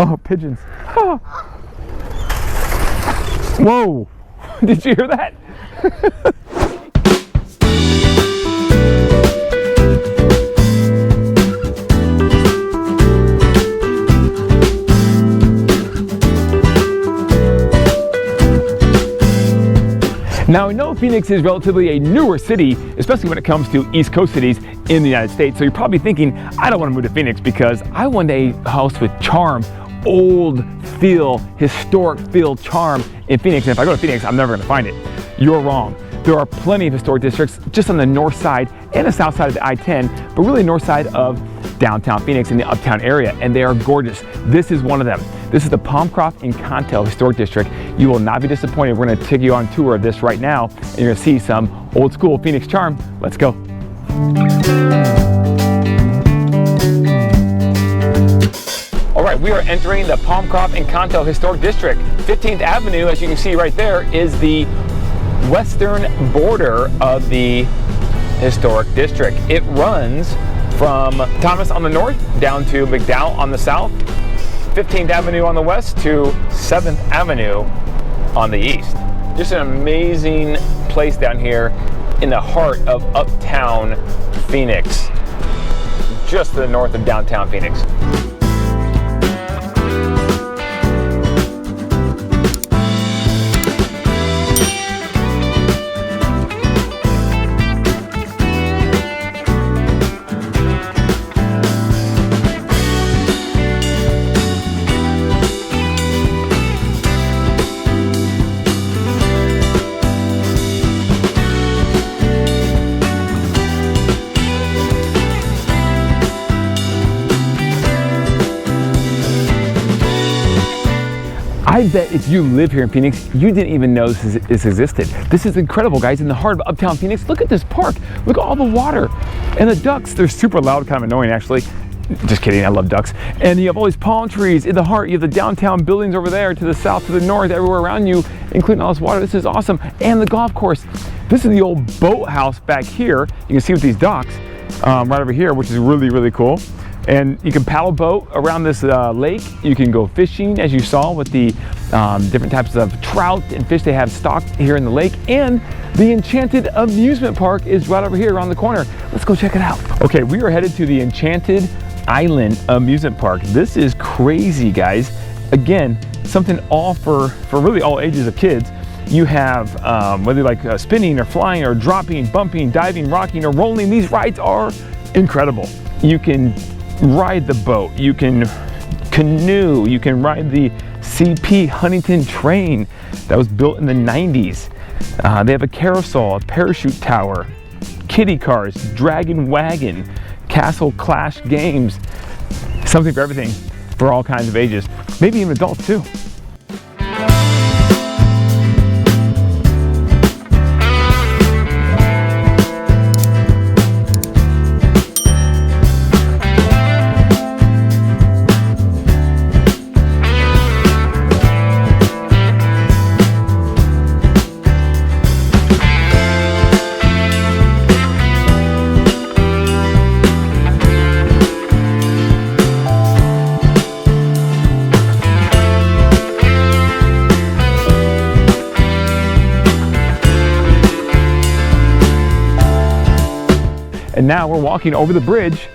Oh, pigeons. Oh. Whoa, did you hear that? Now, I know Phoenix is relatively a newer city, especially when it comes to East Coast cities in the United States. So you're probably thinking, I don't want to move to Phoenix because I want a house with charm, old feel, historic feel, charm in Phoenix. And if I go to Phoenix, I'm never going to find it. You're wrong. There are plenty of historic districts just on the north side and the south side of the I-10, but really north side of downtown Phoenix in the uptown area, and they are gorgeous. This is one of them. This is the Palmcroft-Encanto Historic District. You will not be disappointed. We're going to take you on a tour of this right now, and you're going to see some old school Phoenix charm. Let's go. All right, we are entering the Palmcroft-Encanto Historic District. 15th Avenue, as you can see right there, is the western border of the historic district. It runs from Thomas on the north down to McDowell on the south, 15th Avenue on the west to 7th Avenue on the east. Just an amazing place down here in the heart of uptown Phoenix, just to the north of downtown Phoenix. I bet if you live here in Phoenix, you didn't even know this existed. This is incredible, guys. In the heart of uptown Phoenix, look at this park. Look at all the water and the ducks. They're super loud, kind of annoying actually. Just kidding, I love ducks. And you have all these palm trees in the heart. You have the downtown buildings over there to the south, to the north, everywhere around you, including all this water. This is awesome. And the golf course. This is the old boathouse back here. You can see with these docks right over here, which is really, really cool. And you can paddle boat around this lake. You can go fishing, as you saw, with the different types of trout and fish they have stocked here in the lake. And the Enchanted Amusement Park is right over here around the corner. Let's go check it out. Okay, we are headed to the Enchanted Island Amusement Park. This is crazy, guys. Again, something all for really all ages of kids. You have, whether you like spinning or flying or dropping, bumping, diving, rocking, or rolling, these rides are incredible. You can ride the boat, you can canoe, you can ride the CP Huntington train that was built in the 90s. They have a carousel, a parachute tower, kiddie cars, dragon wagon, castle clash games, something for everything for all kinds of ages, maybe even adults too. And now we're walking over the bridge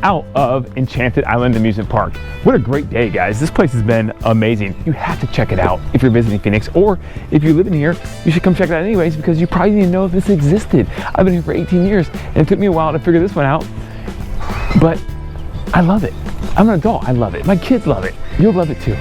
out of Enchanted Island Amusement Park. What a great day, guys. This place has been amazing. You have to check it out if you're visiting Phoenix, or if you live in here, you should come check it out anyways, because you probably didn't know if this existed. I've been here for 18 years and it took me a while to figure this one out, but I love it. I'm an adult, I love it. My kids love it. You'll love it too.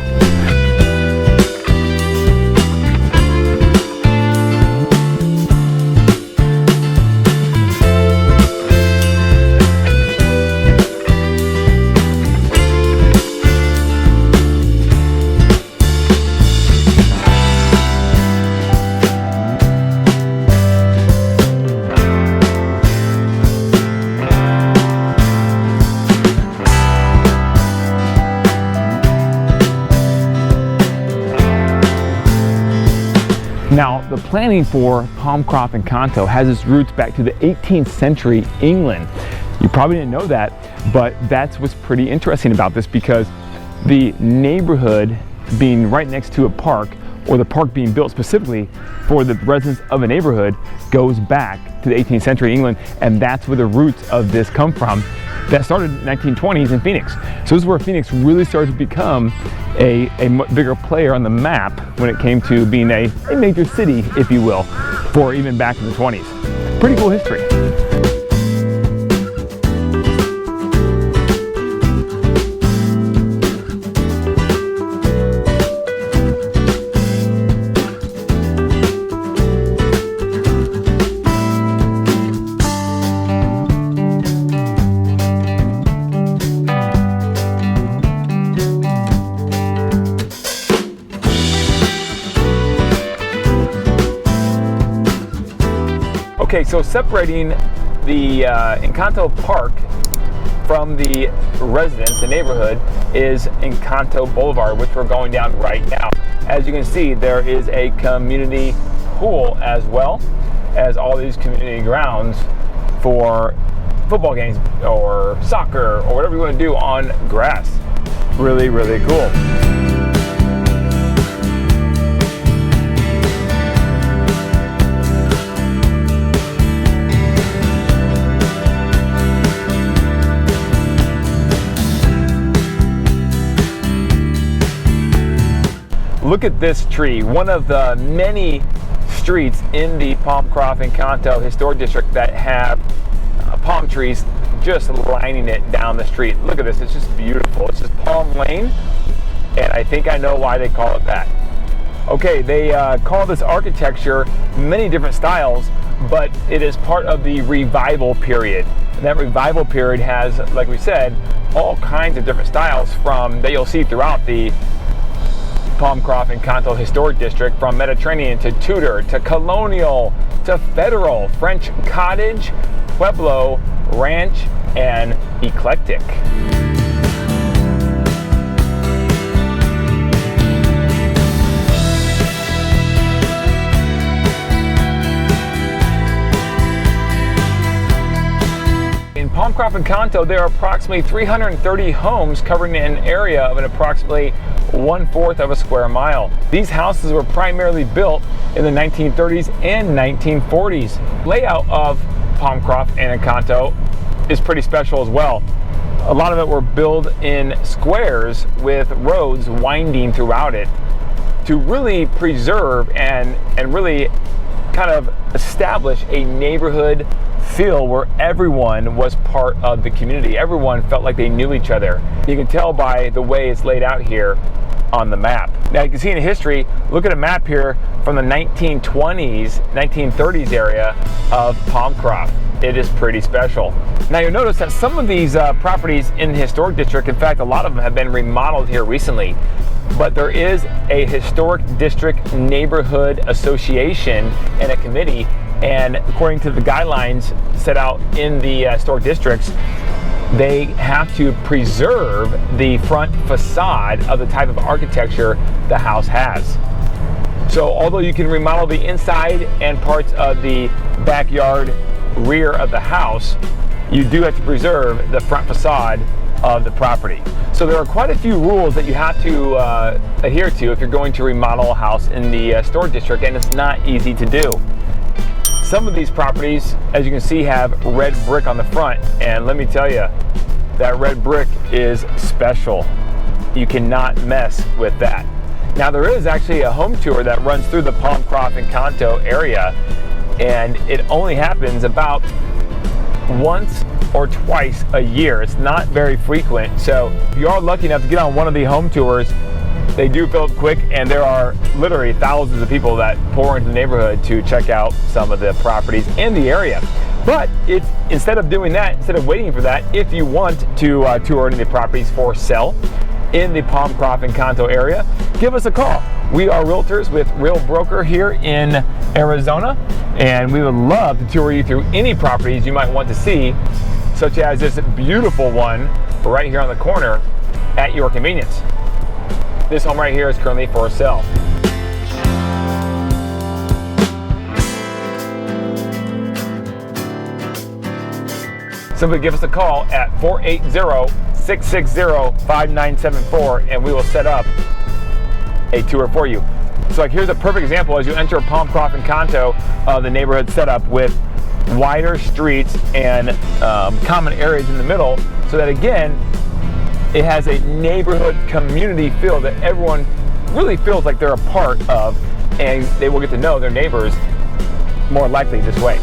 Now, the planning for Palmcroft-Encanto has its roots back to the 18th century England. You probably didn't know that, but that's what's pretty interesting about this, because the neighborhood being right next to a park, or the park being built specifically for the residents of a neighborhood, goes back to the 18th century England, and that's where the roots of this come from. That started in the 1920s in Phoenix. So this is where Phoenix really started to become a bigger player on the map when it came to being a major city, if you will, for even back in the 20s. Pretty cool history. Okay, so separating the Encanto Park from the residents, the neighborhood, is Encanto Boulevard, which we're going down right now. As you can see, there is a community pool as well as all these community grounds for football games or soccer or whatever you want to do on grass. Really, really cool. Look at this tree, one of the many streets in the Palmcroft-Encanto Historic District that have palm trees just lining it down the street. Look at this, it's just beautiful. It's just Palm Lane, and I think I know why they call it that. Okay, they call this architecture many different styles, but it is part of the Revival period. And that Revival period has, like we said, all kinds of different styles from that you'll see throughout the Palmcroft-Encanto Historic District, from Mediterranean to Tudor to Colonial to Federal, French Cottage, Pueblo, Ranch, and Eclectic. In Palmcroft-Encanto, there are approximately 330 homes covering an area of an approximately 1/4 of a square mile. These houses were primarily built in the 1930s and 1940s. Layout of Palmcroft-Encanto is pretty special as well. A lot of it were built in squares with roads winding throughout it to really preserve and really kind of establish a neighborhood feel where everyone was part of the community. Everyone felt like they knew each other. You can tell by the way it's laid out here on the map. Now you can see in history, look at a map here from the 1920s, 1930s area of Palmcroft. It is pretty special. Now you'll notice that some of these properties in the historic district, in fact a lot of them have been remodeled here recently, but there is a historic district neighborhood association and a committee, and according to the guidelines set out in the historic districts, they have to preserve the front facade of the type of architecture the house has. So although you can remodel the inside and parts of the backyard rear of the house, you do have to preserve the front facade of the property. So there are quite a few rules that you have to adhere to if you're going to remodel a house in the historic district, and it's not easy to do. Some of these properties, as you can see, have red brick on the front, and let me tell you, that red brick is special. You cannot mess with that. Now there is actually a home tour that runs through the Palmcroft-Encanto area, and it only happens about once or twice a year. It's not very frequent, so if you are lucky enough to get on one of the home tours, they do fill up quick, and there are literally thousands of people that pour into the neighborhood to check out some of the properties in the area. But instead of doing that, instead of waiting for that, if you want to tour any of the properties for sale in the Palmcroft-Encanto area, give us a call. We are realtors with Real Broker here in Arizona, and we would love to tour you through any properties you might want to see, such as this beautiful one right here on the corner at your convenience. This home right here is currently for sale. Simply give us a call at 480 480-660-5974, and we will set up a tour for you. So like here's a perfect example as you enter Palmcroft-Encanto of the neighborhood setup with wider streets and common areas in the middle, so that again it has a neighborhood community feel that everyone really feels like they're a part of, and they will get to know their neighbors more likely this way.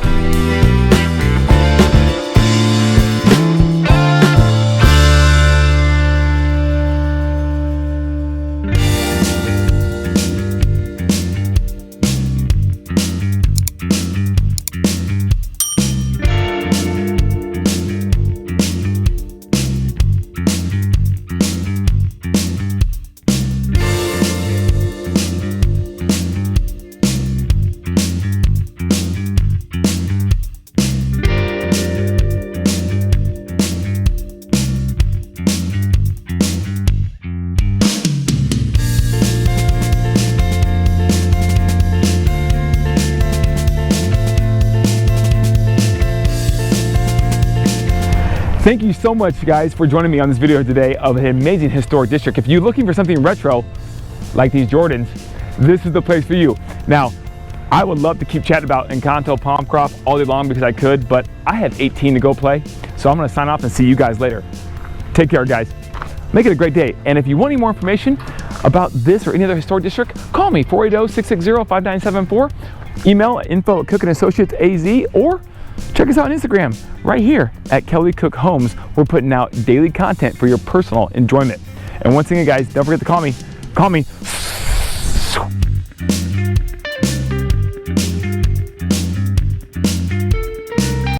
Thank you so much, guys, for joining me on this video today of an amazing historic district. If you're looking for something retro, like these Jordans, this is the place for you. Now, I would love to keep chatting about Encanto, Palmcroft all day long because I could, but I have 18 to go play, so I'm gonna sign off and see you guys later. Take care, guys. Make it a great day. And if you want any more information about this or any other historic district, call me, 480-660-5974. Email info@cookandassociatesaz, or check us out on Instagram right here at Kelly Cook Homes. We're putting out daily content for your personal enjoyment. And once again, guys, don't forget to call me